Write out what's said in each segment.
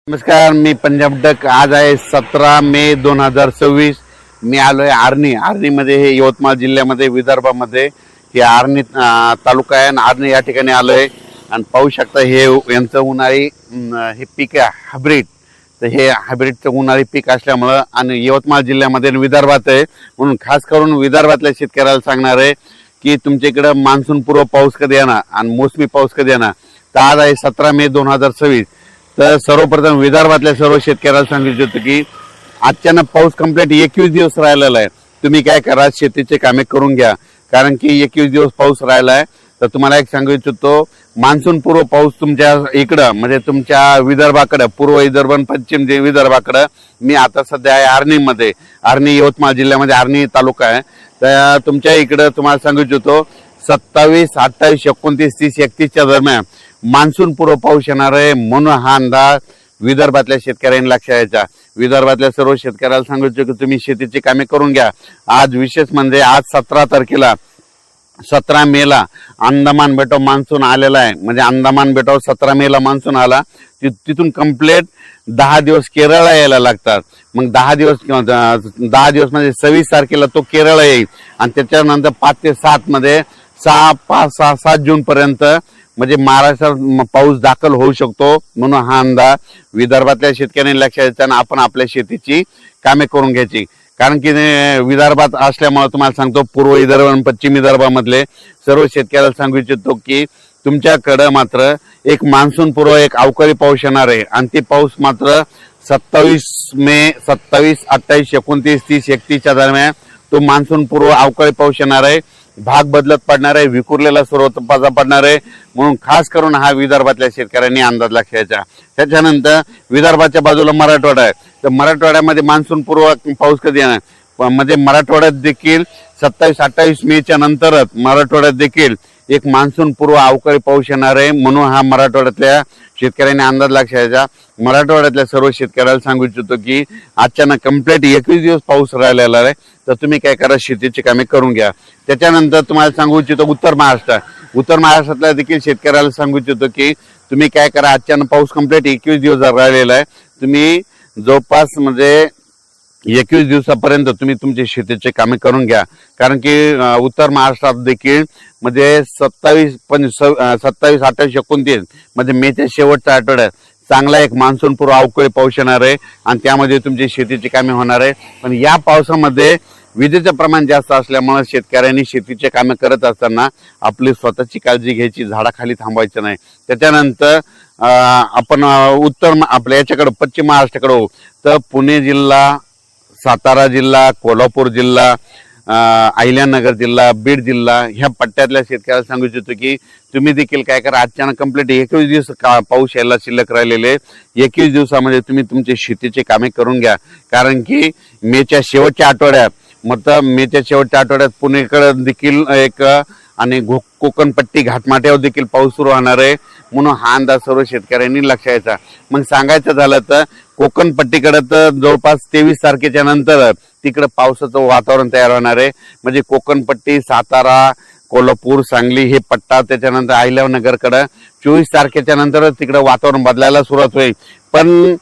नमस्कार, मी पंजाब डक. आज आहे 17 मे 2026. मी आलोय आर्णी मध्ये, हे यवतमाळ जिल्ह्यामध्ये, विदर्भामध्ये हे आर्णी तालुका आहे. आणि आर्णी या ठिकाणी आलोय आणि पाहू शकता हे यांचं उन्हाळी हे पीक आहे हायब्रिड. तर हे हायब्रिडचं उन्हाळी पीक असल्यामुळं आणि यवतमाळ जिल्ह्यामध्ये विदर्भात आहे, म्हणून खास करून विदर्भातल्या शेतकऱ्याला सांगणार आहे की तुमच्या इकडं मान्सून पूर्व पाऊस कधी येणार आणि मोसमी पाऊस कधी येणार. तर आज आहे 17 मे 2026. तर सर्वप्रथम विदर्भातल्या सर्व शेतकऱ्याला सांगू इच्छितो की अचानक पाऊस कंप्लीट 21 दिवस राहिलेला आहे. तुम्ही काय करा, शेतीचे कामे करून घ्या, कारण की 21 दिवस पाऊस राहिला आहे. तर तुम्हाला एक सांगू इच्छितो, मान्सून पूर्व पाऊस तुमच्या इकडं म्हणजे तुमच्या विदर्भाकडं, पूर्व विदर्भ आणि पश्चिम विदर्भाकडं. मी आता सध्या आहे आर्णीमध्ये, आर्णी यवतमाळ जिल्ह्यामध्ये आर्णी तालुका आहे. तर तुमच्या इकडं तुम्हाला सांगू इच्छितो 27, 28, 29, 30, 31च्या दरम्यान मान्सून पूर्व पाऊस येणार आहे, म्हणून हा अंदाज विदर्भातल्या शेतकऱ्यांनी लक्षात घ्यायचा. विदर्भातल्या सर्व शेतकऱ्याला सांगू इच्छितो की तुम्ही शेतीची कामे करून घ्या. आज विशेष म्हणजे आज 17 तारखेला 17 मेला अंदमान बेटाव मान्सून आलेला आहे. म्हणजे अंदमान बेटाव 17 मेला मान्सून आला, तिथून कंप्लीट 10 दिवस केरळला यायला लागतात. मग 10 दिवस म्हणजे 26 तारखेला तो केरळ येईल आणि त्याच्यानंतर 5 ते 7 मध्ये 7 जून पर्यंत म्हणजे महाराष्ट्रात पाऊस दाखल होऊ शकतो. म्हणून हा अंदाज विदर्भातल्या शेतकऱ्यांनी लक्षात घ्यायचा आणि आपण आपल्या शेतीची कामे करून घ्यायची. कारण की विदर्भात असल्यामुळे तुम्हाला सांगतो, पूर्व विदर्भ आणि पश्चिम विदर्भामधले सर्व शेतकऱ्याला सांगू इच्छितो की तुमच्याकडं मात्र एक मान्सून पूर्व एक अवकाळी पाऊस येणार आहे. आणि ते पाऊस मात्र 27 मे, 27, 28, 29, 30, 31च्या दरम्यान तो मान्सून पूर्व अवकाळी पाऊस येणार आहे. भाग बदलत पडणार आहे, विखुरलेला स्वरूपाचा पडणार आहे. म्हणून खास करून हा विदर्भातल्या शेतकऱ्यांनी अंदाज लक्षायचा. त्याच्यानंतर विदर्भाच्या बाजूला मराठवाडा आहे. तर मराठवाड्यामध्ये मान्सून पूर्व पाऊस कधी येणार, म्हणजे मराठवाड्यात देखील 27, 28 मेच्या नंतरच मराठवाड्यात देखील एक मान्सून पूर्व अवकाळी पाऊस येणार आहे. म्हणून हा मराठवाड्यातल्या शेतकऱ्यांनी अंदाज लक्षायचा. मराठवाड्यातल्या सर्व शेतकऱ्याला सांगू इच्छितो की अचानक कंप्लीट 21 दिवस पाऊस राहिलेला आहे. तर तुम्ही काय करा, शेतीची कामे करून घ्या. त्याच्यानंतर तुम्हाला सांगू इच्छितो उत्तर महाराष्ट्रातल्या देखील शेतकऱ्याला सांगू इच्छितो की तुम्ही काय करा, अचानक पाऊस कंप्लीट 21 दिवस राहिलेला आहे. तुम्ही जवळपास म्हणजे 21 दिवसापर्यंत तुम्ही तुमची शेतीचे कामे करून घ्या. कारण की उत्तर महाराष्ट्रात देखील म्हणजे 27, 28, 29 म्हणजे मेच्या शेवटच्या आठवड्यात चांगला एक मान्सून पूर्व अवकाळी पाऊस येणार आहे आणि त्यामध्ये तुमची शेतीची कामे होणार आहे. पण या पावसामध्ये विजेचं प्रमाण जास्त असल्यामुळे शेतकऱ्यांनी शेतीचे कामे करत असताना आपली स्वतःची काळजी घ्यायची, झाडाखाली थांबायचं नाही. त्याच्यानंतर आपण आपल्या याच्याकडे पश्चिम महाराष्ट्राकडे होऊ तर पुणे जिल्हा, सातारा जिल्हा, कोल्हापूर जिल्हा, अहिल्यानगर जिल्हा, बीड जिल्हा ह्या पट्ट्यातल्या शेतकऱ्याला सांगू इच्छितो की तुम्ही देखील काय करा, अचानक कंप्लीट 21 दिवस पाऊस यायला शिल्लक राहिलेले 21 दिवसामध्ये तुम्ही तुमची शेतीची कामे करून घ्या. कारण की मेच्या शेवटच्या आठवड्यात पुणेकडे देखील एक आणि कोकणपट्टी घाटमाट्यावर देखील पाऊस सुरू होणार आहे. म्हणून हा अंदाज सर्व शेतकऱ्यांनी लक्षात घ्यायचा. मग सांगायचं झालं तर कोकणपट्टीकडे तर जवळपास 23 तारखेच्या नंतर तिकडे पावसाचं वातावरण तयार होणार आहे. म्हणजे कोकणपट्टी, सातारा, कोल्हापूर, सांगली हे पट्टा, त्याच्यानंतर अहिल्यानगरकडे 24 तारखेच्या नंतर तिकडे वातावरण बदलायला सुरुवात होईल. पण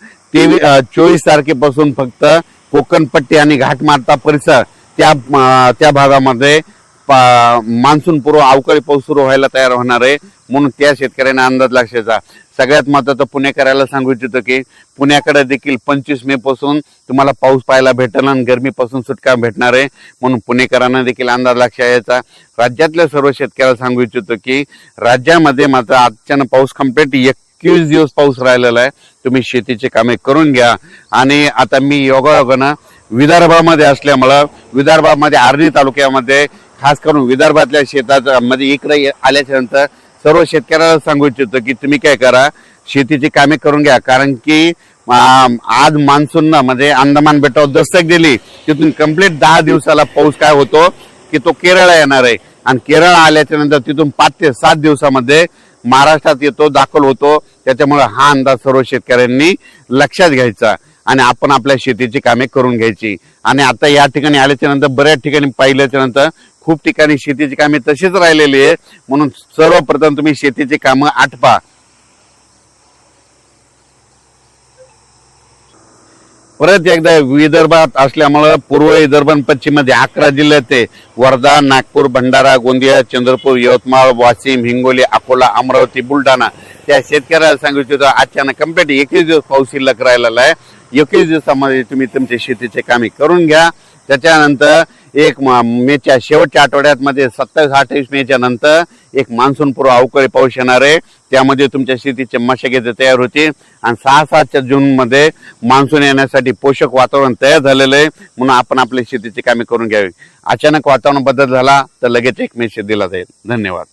24 तारखेपासून फक्त कोकणपट्टी आणि घाटमाटा परिसर त्या भागामध्ये मान्सून पूर्व अवकाळी पाऊस सुरू व्हायला तयार होणार आहे. म्हणून त्या शेतकऱ्यांना अंदाज लक्षाचा. सगळ्यात महत्त्वाचं पुणेकराला सांगू इच्छितो की पुण्याकडे देखील 25 मे पासून तुम्हाला पाऊस पाहायला भेटेल आणि गरमीपासून सुटका भेटणार आहे. म्हणून पुणेकरांना देखील अंदाज लक्षात यायचा. राज्यातल्या सर्व शेतकऱ्याला सांगू इच्छितो की राज्यामध्ये मात्र अचानक पाऊस कंप्लीट 21 दिवस पाऊस राहिलेला आहे. तुम्ही शेतीची कामे करून घ्या. आणि आता मी योगायोगानं विदर्भामध्ये असल्यामुळं विदर्भामध्ये आर्णी तालुक्यामध्ये खास करून विदर्भातल्या शेतात मध्ये इकडे आल्याच्या नंतर सर्व शेतकऱ्याला सांगू इच्छितो की तुम्ही काय करा, शेतीची कामे करून घ्या. कारण की आज मान्सून म्हणजे अंदमान बेटावर दस्तक दिली, तिथून कंप्लीट 10 दिवसाला पाऊस काय होतो की तो केरळला येणार आहे. आणि केरळ आल्याच्या नंतर तिथून 5 ते 7 दिवसामध्ये महाराष्ट्रात येतो, दाखल होतो. त्याच्यामुळे हा अंदाज सर्व शेतकऱ्यांनी लक्षात घ्यायचा आणि आपण आपल्या शेतीची कामे करून घ्यायची. आणि आता या ठिकाणी आल्याच्या नंतर बऱ्याच ठिकाणी पाहिल्याच्या नंतर खूप ठिकाणी शेतीची कामे तशीच राहिलेली आहे. म्हणून सर्वप्रथम तुम्ही शेतीची कामं आटपा. परत एकदा विदर्भात असल्यामुळं पूर्व विदर्भ आणि पश्चिम मध्ये 11 जिल्ह्यात आहे. वर्धा, नागपूर, भंडारा, गोंदिया, चंद्रपूर, यवतमाळ, वाशिम, हिंगोली, अकोला, अमरावती, बुलढाणा त्या शेतकऱ्याला सांगू इच्छितो अचानक कम्प्लीट 21 दिवस पाऊस शिल्लक राहिलेला आहे. 21 दिवसामध्ये तुम्ही तुमच्या शेतीचे कामे करून घ्या. त्याच्यानंतर मेच्या शेवटच्या आठवड्यात मध्ये 27-28 मेच्या नंतर एक मान्सून पूर्व अवकाळी पाऊस येणार आहे. त्यामध्ये तुमच्या शेतीचे मशागत तयार होतील आणि 6-7 जून मध्ये मान्सून येण्यासाठी पोषक वातावरण तयार झालेलं आहे. म्हणून आपण आपल्या शेतीची कामे करून घ्यावी. अचानक वातावरण बदल झाला तर लगेच एक मेसेज दिला जाईल. धन्यवाद.